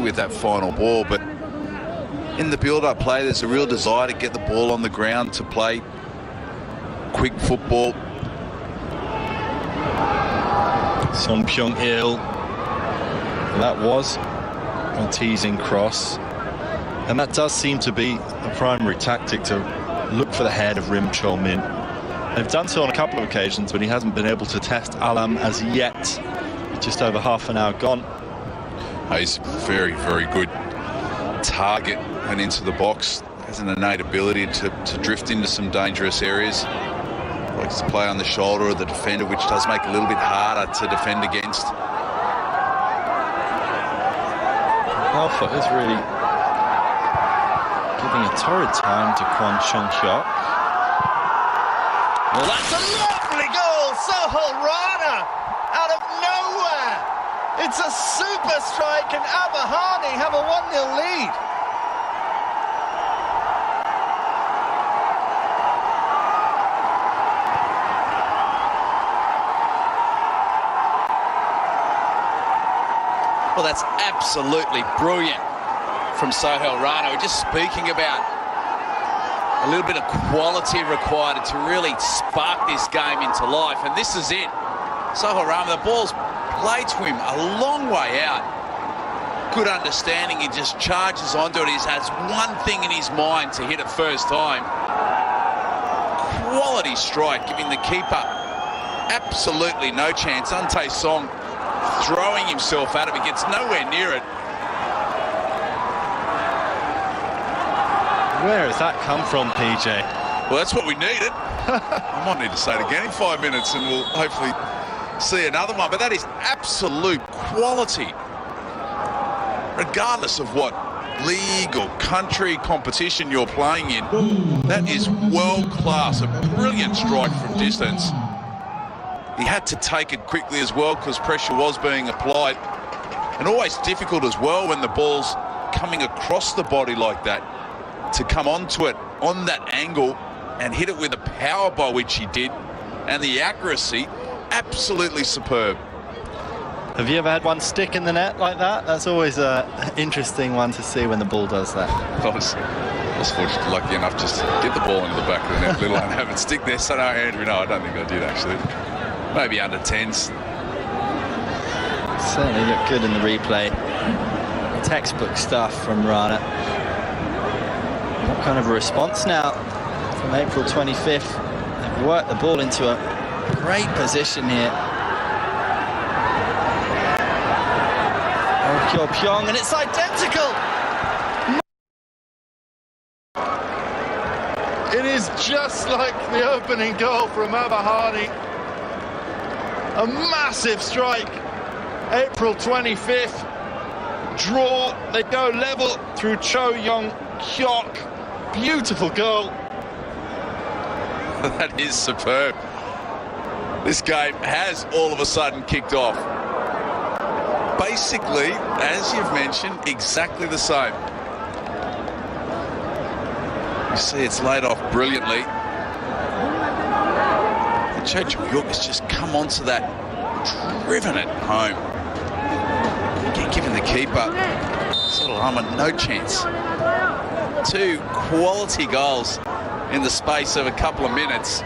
with that final ball, but in the build-up play, there's a real desire to get the ball on the ground, to play quick football. Song Pyong-il, that was a teasing cross, and that does seem to be the primary tactic, to look for the head of Rim Chol-min. They've done so on a couple of occasions, but he hasn't been able to test Alam as yet. Just over half an hour gone. He's very, very good target and into the box. Has an innate ability to drift into some dangerous areas. Likes to play on the shoulder of the defender, which does make it a little bit harder to defend against. Alpha is really giving a torrid time to Kwon Chung-hyuk. Well, that's a lovely goal! Sohel Rana out of nowhere! It's a super strike, and Abahani have a 1-0 lead. Well, that's absolutely brilliant from Sohel Rana. We're just speaking about a little bit of quality required to really spark this game into life, and this is it. Sohel Rana, the ball's played to him a long way out. Good understanding, he just charges onto it. He has one thing in his mind to hit it first time. Quality strike, giving the keeper absolutely no chance. Ante Song throwing himself at him, he gets nowhere near it. Where has that come from, PJ? Well, that's what we needed. I might need to say it again in 5 minutes and we'll hopefully see another one. But that is absolute quality. Regardless of what league or country competition you're playing in, that is world class. A brilliant strike from distance. He had to take it quickly as well because pressure was being applied. And always difficult as well when the ball's coming across the body like that, to come onto it on that angle and hit it with the power by which he did, and the accuracy, absolutely superb. Have you ever had one stick in the net like that? That's always an interesting one to see when the ball does that. I was fortunately lucky enough just to get the ball into the back of the net, let alone have it stick there. So no, Andrew, no, I don't think I did actually. Maybe under 10s. Certainly looked good in the replay. Textbook stuff from Rana. What kind of a response now from April 25th? They've worked the ball into a great position here. Oh, Kyo Pyong, and it's identical! It is just like the opening goal from Abahani. A massive strike. April 25th. Draw. They go level through Cho Young-hyuk. Beautiful goal. That is superb. This game has all of a sudden kicked off. Basically, as you've mentioned, exactly the same. You see it's laid off brilliantly. And Cho Young has just come onto that, driven it home. Giving the keeper no chance. Two quality goals in the space of a couple of minutes.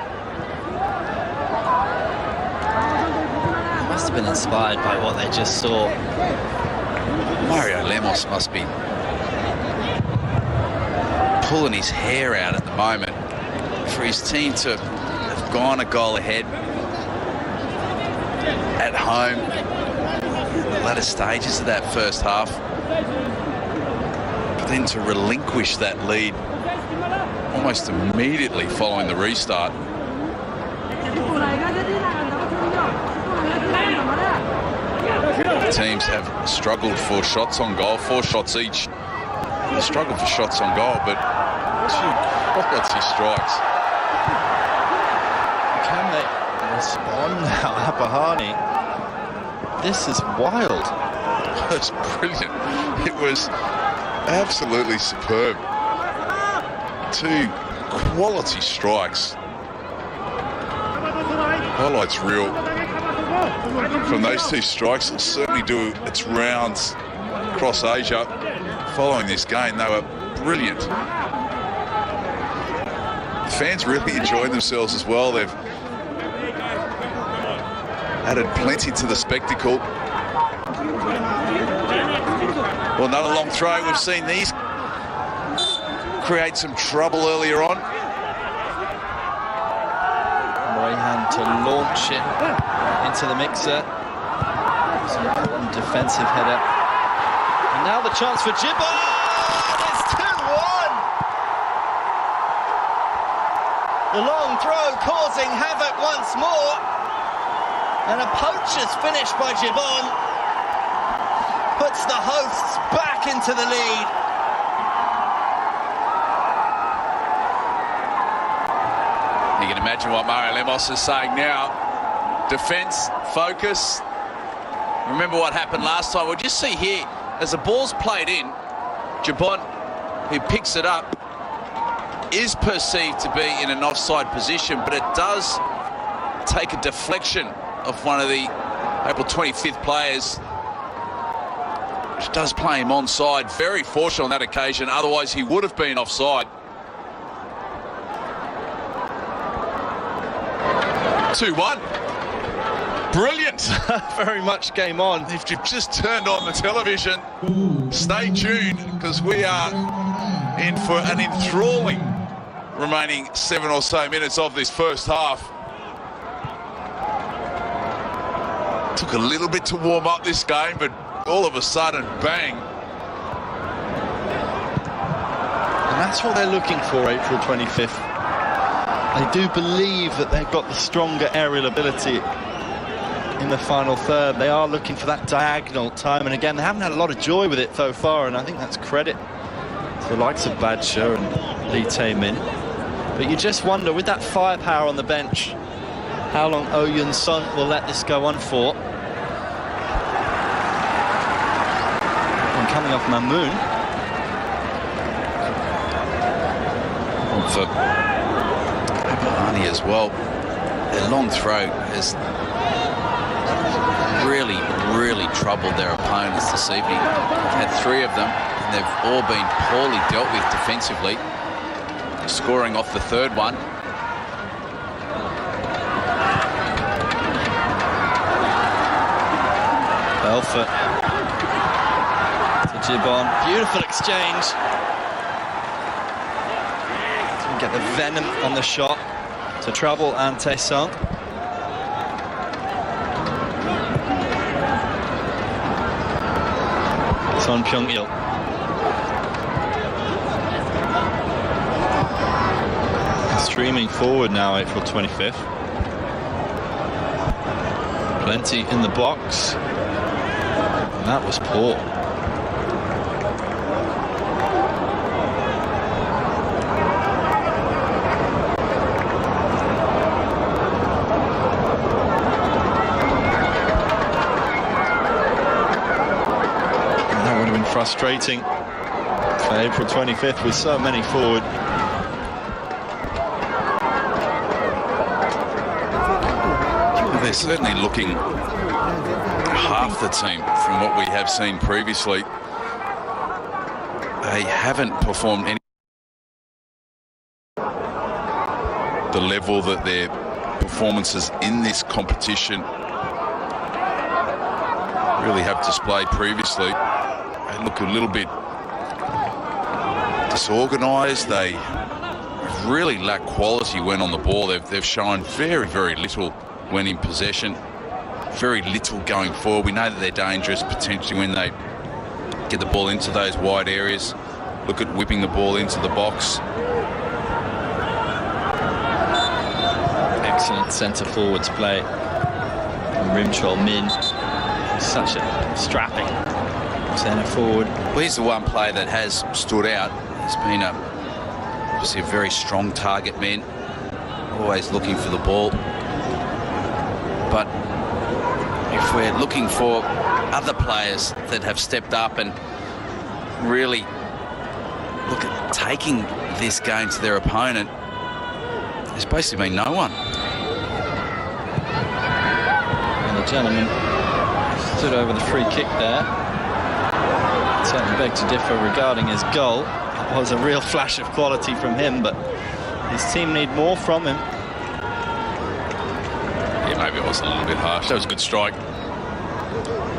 Must have been inspired by what they just saw. Mario Lemos must be pulling his hair out at the moment for his team to have gone a goal ahead at home in the latter stages of that first half, but then to relinquish that lead almost immediately following the restart. The teams have struggled for shots on goal, 4 shots each. They struggled for shots on goal, but two quality strikes. Can they respond now, Abahani? This is wild. It's brilliant. It was absolutely superb. Two quality strikes. Highlights reel from those two strikes will certainly do its rounds across Asia following this game. They were brilliant. Fans really enjoying themselves as well. They've added plenty to the spectacle. Well, another long throw. We've seen these create some trouble earlier on. Moynihan to launch it into the mixer. It's an important defensive header. And now the chance for Gibbon. It's 2-1. The long throw causing havoc once more. And a poacher's finish by Gibbon puts the hosts back into the lead. You can imagine what Mario Lemos is saying now. Defence, focus. Remember what happened last time. We'll just see here, as the ball's played in, Gibbon, who picks it up, is perceived to be in an offside position, but it does take a deflection of one of the April 25th players, which does play him onside. Very fortunate on that occasion, otherwise he would have been offside. 2-1. Brilliant. Very much game on. If you've just turned on the television, stay tuned, because we are in for an enthralling remaining 7 or so minutes of this first half. Took a little bit to warm up this game, but all of a sudden, bang. And that's what they're looking for, April 25th. They do believe that they've got the stronger aerial ability in the final third. They are looking for that diagonal time, and again, they haven't had a lot of joy with it so far, and I think that's credit to the likes of Badshaw and Lee Tae-min. But you just wonder, with that firepower on the bench, how long Oh Yun-sun will let this go on for. And coming off Mamoon. For Abahani as well, their long throw has really troubled their opponents this evening. They've had 3 of them, and they've all been poorly dealt with defensively. Scoring off the third one. Belfort to Gibbon. Beautiful exchange. Didn't get the venom on the shot to trouble Ante Song. Son Pyong-il. Streaming forward now, April 25th. Plenty in the box. And that was poor. And that would have been frustrating for April 25th with so many forward. They're certainly looking half the team from what we have seen previously. They haven't performed any the level that their performances in this competition really have displayed previously. They look a little bit disorganised. They really lack quality when on the ball. They've shown very little when in possession, very little going forward. We know that they're dangerous potentially when they get the ball into those wide areas. Look at whipping the ball into the box. Excellent centre forwards play from Rim Chol Min. He's such a strapping centre forward. Well, he's the one player that has stood out. He's been obviously a very strong target man, always looking for the ball. But if we're looking for other players that have stepped up and really look at taking this game to their opponent, there's basically been no one. And the gentleman stood over the free kick there. certainly beg to differ regarding his goal. It was a real flash of quality from him, but his team need more from him. Yeah, maybe it was a little bit harsh. That was a good strike.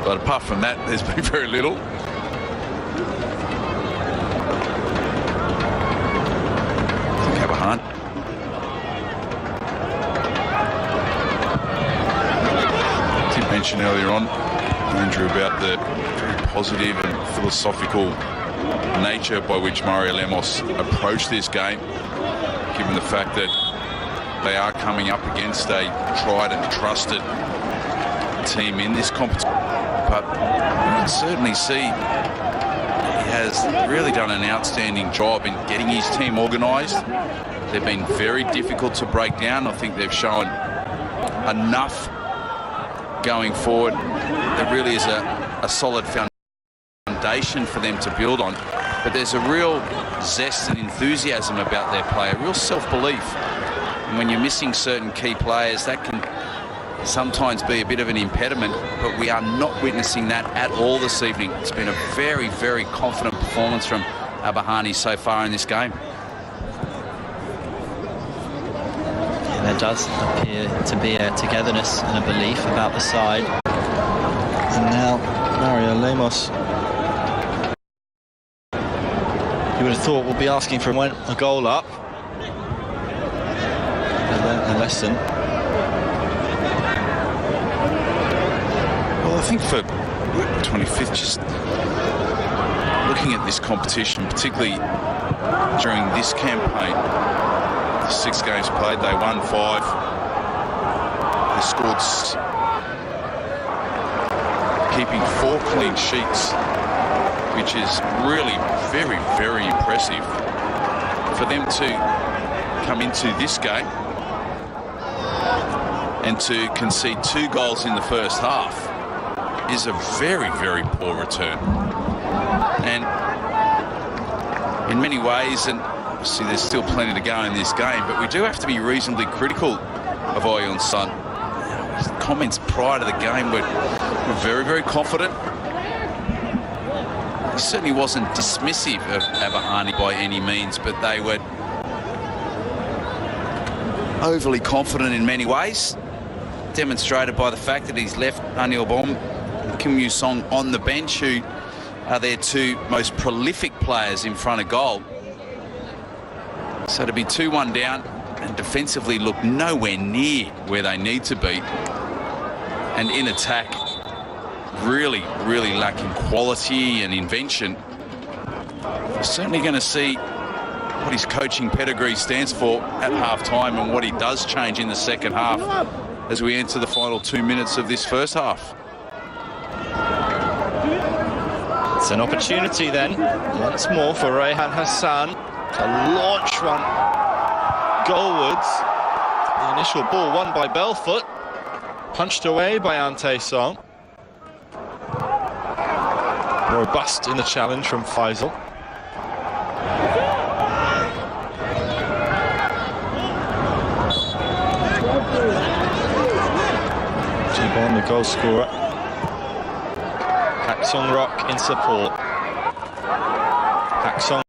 But apart from that, there's been very little. Abahani. I did mention earlier on, Andrew, about the very positive and philosophical nature by which Mario Lemos approached this game, given the fact that they are coming up against a tried and trusted team in this competition. But you can certainly see he has really done an outstanding job in getting his team organised. They've been very difficult to break down. I think they've shown enough going forward. There really is a solid foundation for them to build on. But there's a real zest and enthusiasm about their play, a real self-belief. And when you're missing certain key players, that can sometimes be a bit of an impediment, but we are not witnessing that at all this evening. It's been a very, very confident performance from Abahani so far in this game. Yeah, there does appear to be a togetherness and a belief about the side. And now Mario Lemos, you would have thought, will be asking for a goal up. They learnt a lesson. Well, I think for the 25th, just looking at this competition, particularly during this campaign, the 6 games played, they won 5. They scored, keeping 4 clean sheets, which is really very, very impressive. For them to come into this game and to concede 2 goals in the first half is a very, very poor return. And in many ways, and obviously there's still plenty to go in this game, but we do have to be reasonably critical of Oyun Sun. His comments prior to the game were very, very confident. He certainly wasn't dismissive of Abahani by any means, but they were overly confident in many ways, demonstrated by the fact that he's left Anil Bom and Kim Yu-song on the bench, who are their 2 most prolific players in front of goal. So to be 2-1 down and defensively look nowhere near where they need to be, and in attack really, really lacking quality and invention, we're certainly going to see what his coaching pedigree stands for at half-time and what he does change in the second half as we enter the final 2 minutes of this first half. It's an opportunity then, once more for Rayhan Hassan to launch one goalwards. The initial ball won by Belfoot, punched away by Ante Song. Robust in the challenge from Faisal. Jibon, the goal scorer. Pak Song Rock in support. Pak Song